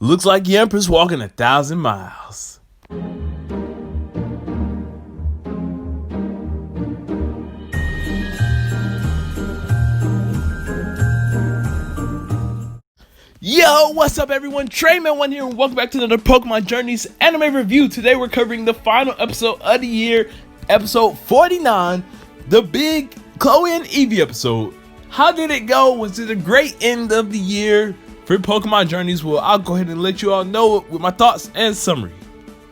Looks like Yemper's walking 1,000 miles. Yo, what's up everyone? Treyman1 here and welcome back to another Pokémon Journeys anime review. Today we're covering the final episode of the year, episode 49, the big Chloe and Eevee episode. How did it go? Was it a great end of the year for Pokémon Journeys? Well, I'll go ahead and let you all know it with my thoughts and summary.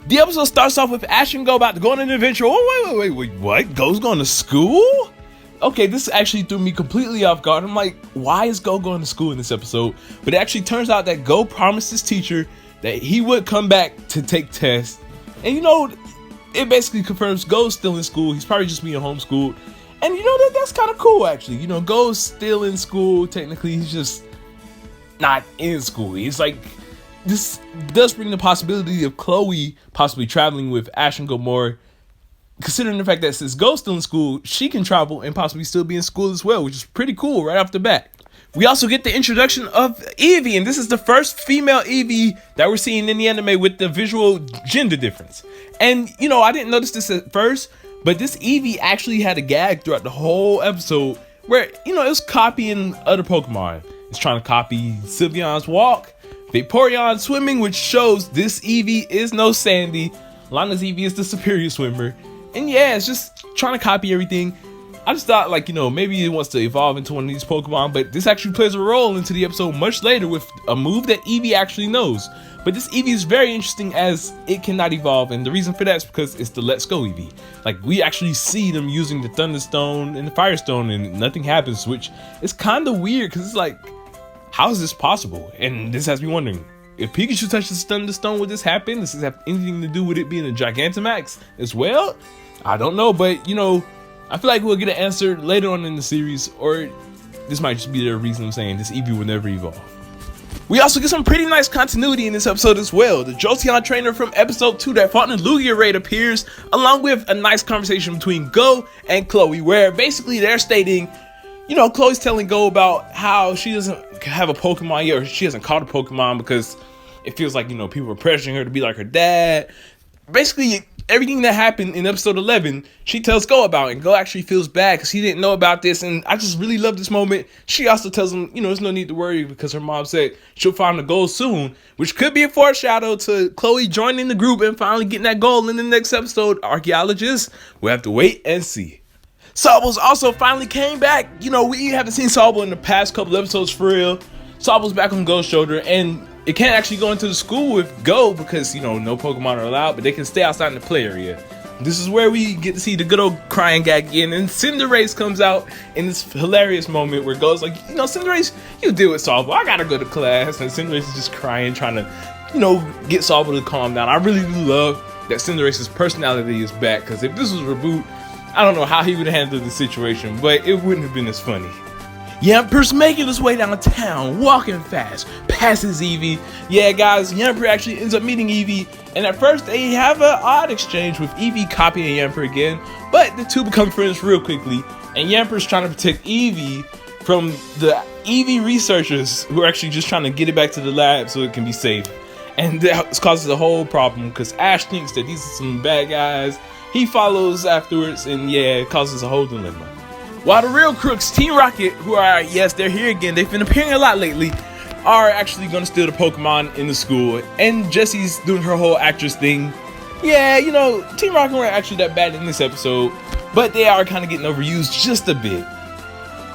The episode starts off with Ash and Go about to go on an adventure. Oh, wait, what? Go's going to school? Okay, this actually threw me completely off guard. I'm like, why is Go going to school in this episode? But it actually turns out that Go promised his teacher that he would come back to take tests. And you know, it basically confirms Go's still in school. He's probably just being homeschooled. And you know, that's kind of cool actually. You know, Go's still in school. Technically, he's just not in school. He's like, this does bring the possibility of Chloe possibly traveling with Ash and Go more. Considering the fact that since Go's still in school, she can travel and possibly still be in school as well, which is pretty cool right off the bat. We also get the introduction of Eevee, and this is the first female Eevee that we're seeing in the anime with the visual gender difference. And, you know, I didn't notice this at first, but this Eevee actually had a gag throughout the whole episode where, you know, it was copying other Pokemon. It's trying to copy Sylveon's walk, Vaporeon's swimming, which shows this Eevee is no Sandy. Lana's Eevee is the superior swimmer. And yeah, it's just trying to copy everything. I just thought, like, you know, maybe it wants to evolve into one of these Pokemon, but this actually plays a role into the episode much later with a move that Eevee actually knows. But this Eevee is very interesting as it cannot evolve, and the reason for that is because it's the Let's Go Eevee. Like, we actually see them using the Thunderstone and the Firestone and nothing happens, which is kind of weird because it's like, how is this possible? And this has me wondering, if Pikachu touches Thunderstone, would this happen? Does this have anything to do with it being a Gigantamax as well? I don't know, but you know, I feel like we'll get an answer later on in the series, or this might just be the reason I'm saying this Eevee will never evolve. We also get some pretty nice continuity in this episode as well. The Jolteon trainer from episode 2 that fought in the Lugia raid appears, along with a nice conversation between Go and Chloe, where basically they're stating, you know, Chloe's telling Go about how she doesn't have a Pokemon yet, or she hasn't caught a Pokemon because it feels like, you know, people are pressuring her to be like her dad. Basically, everything that happened in episode 11, she tells Go about, and Go actually feels bad because he didn't know about this, and I just really love this moment. She also tells him, you know, there's no need to worry because her mom said she'll find the goal soon, which could be a foreshadow to Chloe joining the group and finally getting that goal in the next episode. Archaeologists, we'll have to wait and see. Sobbles also finally came back. You know, we haven't seen Sobble in the past couple episodes for real. Sobble's back on Go's shoulder, and it can't actually go into the school with Go because, you know, no Pokemon are allowed, but they can stay outside in the play area. This is where we get to see the good old crying gag again, and Cinderace comes out in this hilarious moment where Go's like, you know, Cinderace, you deal with Sobble, I gotta go to class, and Cinderace is just crying, trying to, you know, get Sobble to calm down. I really do love that Cinderace's personality is back, because if this was a reboot, I don't know how he would have handled the situation, but it wouldn't have been as funny. Yemper's making his way downtown, walking fast, passes Eevee. Yeah, guys, Yemper actually ends up meeting Eevee, and at first they have an odd exchange with Eevee copying Yemper again, but the two become friends real quickly, and Yemper's trying to protect Eevee from the Eevee researchers who are actually just trying to get it back to the lab so it can be safe. And that causes a whole problem because Ash thinks that these are some bad guys. He follows afterwards, and yeah, it causes a whole dilemma. While the real crooks, Team Rocket, who are, yes, they're here again, they've been appearing a lot lately, are actually going to steal the Pokemon in the school, and Jessie's doing her whole actress thing. Yeah, you know, Team Rocket weren't actually that bad in this episode, but they are kind of getting overused just a bit.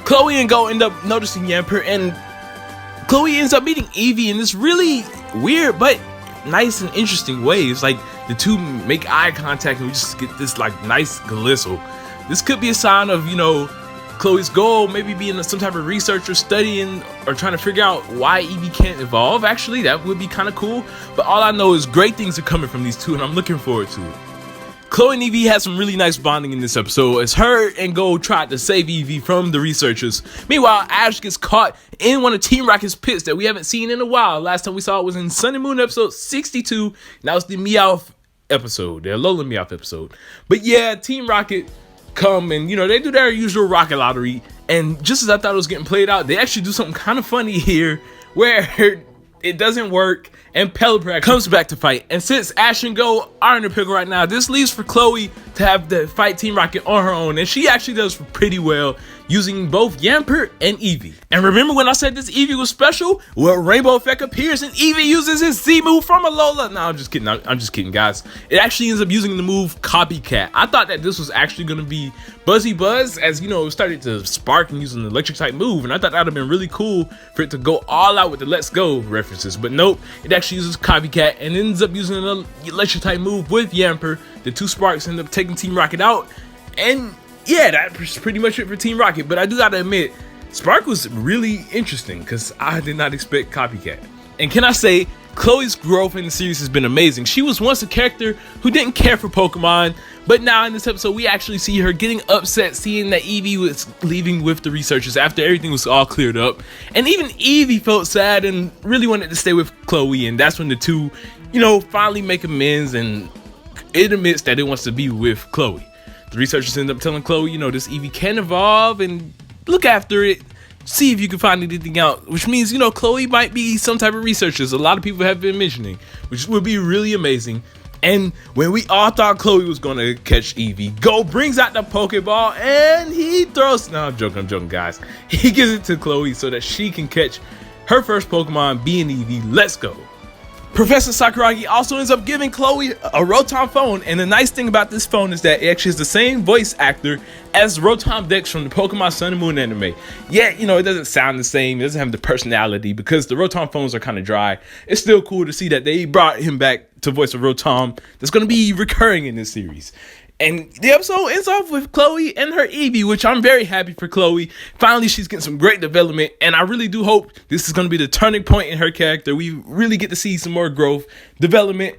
Chloe and Go end up noticing Yemper, and Chloe ends up meeting Eevee in this really weird but nice and interesting way. It's like the two make eye contact and we just get this like nice glissel. This could be a sign of, you know, Chloe's goal, maybe being some type of researcher studying or trying to figure out why Eevee can't evolve. Actually, that would be kind of cool. But all I know is great things are coming from these two, and I'm looking forward to it. Chloe and Eevee had some really nice bonding in this episode as her and Go tried to save Eevee from the researchers. Meanwhile, Ash gets caught in one of Team Rocket's pits that we haven't seen in a while. Last time we saw it was in Sun and Moon episode 62. Now it's the Meowth episode, the Alolan Meowth episode. But yeah, Team Rocket come and, you know, they do their usual rocket lottery, and just as I thought it was getting played out, they actually do something kind of funny here where it doesn't work, and Pelipper comes back to fight. And since Ash and Go are in a pickle right now, this leaves for Chloe to have to fight Team Rocket on her own, and she actually does pretty well using both Yamper and Eevee. And remember when I said this Eevee was special? Well, Rainbow Effect appears and Eevee uses his Z move from Alola. No, I'm just kidding. I'm just kidding, guys. It actually ends up using the move Copycat. I thought that this was actually going to be Buzzy Buzz, as you know, it started to spark and using the electric type move, and I thought that would have been really cool for it to go all out with the Let's Go references. But nope, it actually uses Copycat and ends up using an electric type move with Yamper. The two sparks end up taking Team Rocket out, and yeah, that's pretty much it for Team Rocket. But I do gotta admit, Spark was really interesting because I did not expect Copycat. And can I say, Chloe's growth in the series has been amazing. She was once a character who didn't care for Pokemon, but now in this episode we actually see her getting upset seeing that Eevee was leaving with the researchers after everything was all cleared up. And even Eevee felt sad and really wanted to stay with Chloe, and that's when the two, you know, finally make amends, and it admits that it wants to be with Chloe. The researchers end up telling Chloe, you know, this Eevee can evolve and look after it, see if you can find anything out, which means, you know, Chloe might be some type of researchers a lot of people have been mentioning, which would be really amazing. And when we all thought Chloe was going to catch Eevee, Go brings out the Pokeball and he throws, no, I'm joking, guys. He gives it to Chloe so that she can catch her first Pokemon, being Eevee. Let's go. Professor Sakuragi also ends up giving Chloe a Rotom phone, and the nice thing about this phone is that it actually is the same voice actor as Rotom Dex from the Pokemon Sun and Moon anime. Yet, you know, it doesn't sound the same, it doesn't have the personality because the Rotom phones are kind of dry. It's still cool to see that they brought him back to voice a Rotom that's going to be recurring in this series. And the episode ends off with Chloe and her Eevee, which I'm very happy for Chloe. Finally, she's getting some great development, and I really do hope this is going to be the turning point in her character. We really get to see some more growth, development,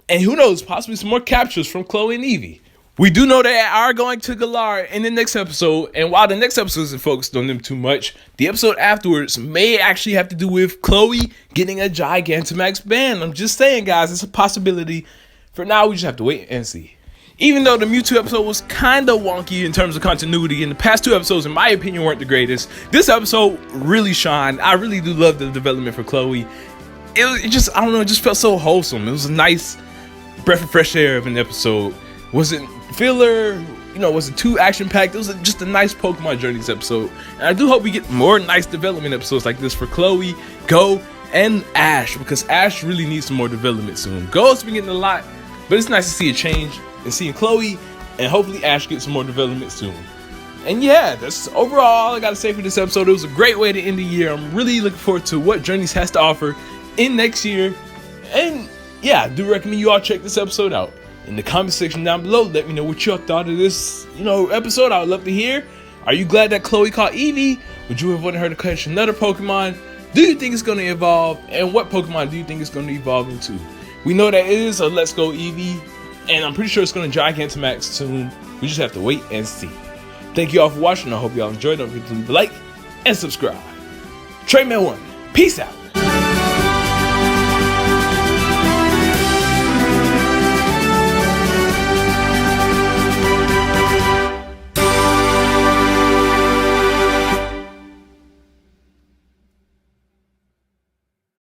and who knows, possibly some more captures from Chloe and Eevee. We do know they are going to Galar in the next episode, and while the next episode isn't focused on them too much, the episode afterwards may actually have to do with Chloe getting a Gigantamax band. I'm just saying, guys, it's a possibility. For now, we just have to wait and see. Even though the Mewtwo episode was kind of wonky in terms of continuity, and the past two episodes, in my opinion, weren't the greatest, this episode really shined. I really do love the development for Chloe. It just, I don't know, it just felt so wholesome. It was a nice breath of fresh air of an episode. Wasn't filler, you know, wasn't too action-packed. It was just a nice Pokemon Journeys episode. And I do hope we get more nice development episodes like this for Chloe, Go, and Ash, because Ash really needs some more development soon. Go's been getting a lot, but it's nice to see a change and seeing Chloe, and hopefully Ash gets some more development soon. And yeah, that's overall all I gotta say for this episode. It was a great way to end the year. I'm really looking forward to what Journeys has to offer in next year. And yeah, I do recommend you all check this episode out. In the comment section down below, let me know what y'all thought of this, you know, episode. I would love to hear. Are you glad that Chloe caught Eevee? Would you have wanted her to catch another Pokemon? Do you think it's going to evolve? And what Pokemon do you think it's going to evolve into? We know that it is a Let's Go Eevee, and I'm pretty sure it's going to Gigantamax soon. We just have to wait and see. Thank you all for watching. I hope y'all enjoyed. Don't forget to leave a like and subscribe. TreyMan1, peace out.